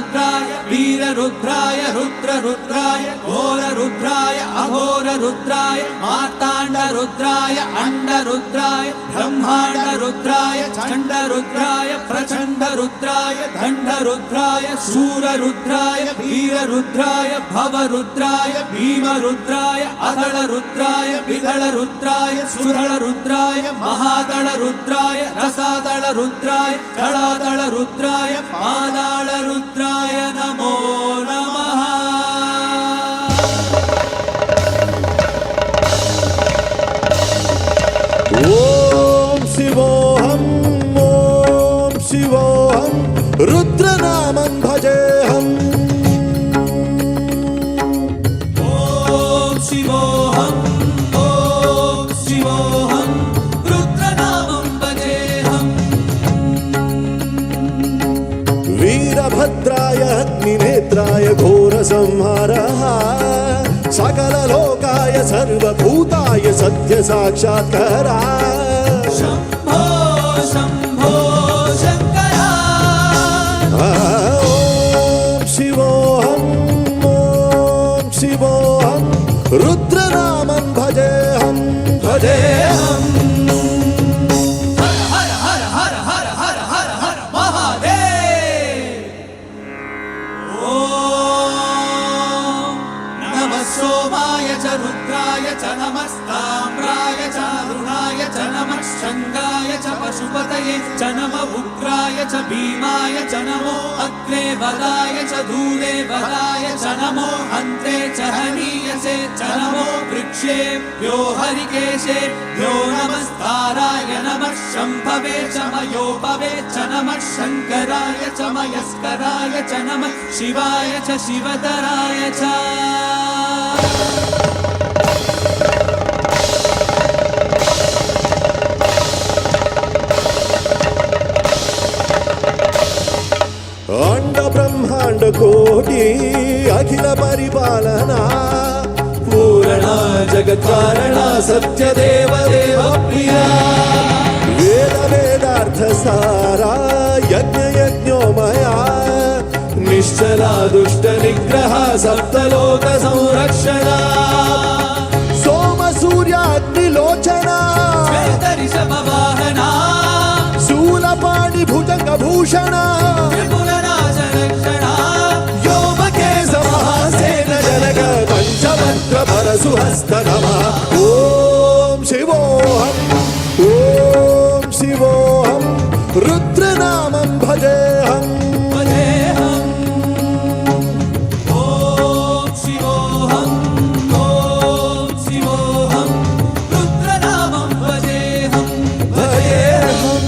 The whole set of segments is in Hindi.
रुद्राय वीर रुद्राय रुद्र रुद्राय घोर रुद्राय अघोर रुद्राय मार्तांड रुद्राय अंड रुद्राय ब्रह्मांड रुद्राय चंड रुद्राय प्रचंड रुद्राय दंड रुद्राय शूर रुद्राय वीर रुद्राय भव रुद्राय भीम रुद्राय अदळ रुद्राय विदळ रुद्राय सुदळ रुद्राय महादळ रुद्राय रसादळ रुद्राय कळादळ रुद्राय पादाळ रुद्राय नमो नमः। ओम शिवोऽहं रुद्रनामं भजेऽहम्। ओम शिवोऽहं रुद्रनामं भजेऽहम्। वीरभद्राय अग्निनेत्राय घोरसंहारः सकललोकाय सर्वभूताय सत्यसाक्षात्कारा। शम्भो शम्भो शङ्करा। ओम शिवोऽहं रुद्रनामं भजेऽहम् भजेऽहम्। हर हर हर हर हर हर हर महादेव। ओम नमः सोमाय च रुद्राय च नमस्ताम्राय च अरुणाय च नमः शङ्गाय च पशुपतये च नमः उग्राय च भीमाय च नमो अग्रे वदाय च दूरे वदाय च नमो हन्ते च हनीयसे च नमो वृक्षेभ्यो हरिकेशेभ्यो नमस्ताराय नमः शम्भवे च मयोपवे च नमः शङ्कराय च मयस्कराय च नमः शिवाय च शिवतराय च। अंड ब्रह्मांड कोटि अखिल परिपालना पूर्णा जगत् कारणा सत्य देव देव प्रिया। वेद वेदार्थ सारा यज्ञ यज्ञोमया निश्चला दुष्ट निग्रह सप्तलोक संरक्षणा। सोम सूर्याग्निलोचना ऋषभवाहना शूलपाणि भुजंग भूषणा त्रिपुरनाशरक्षणा व्योमकेश महासेन जनक पंचवक्त्र परशुहस्त नमः। ओम शिवोऽहं रुद्रनामं भजेऽहम् भजेऽहम्। ओम शिवोऽहं रुद्रनामं भजेऽहम् भजेऽहम्।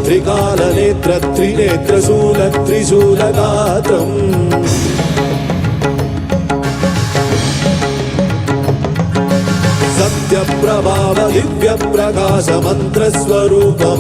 त्रिकालनेत्र त्रिनेत्रशूल त्रिशूलगात्रम् सत्यप्रभाव दिव्यप्रकाश मन्त्रस्वरूपम्।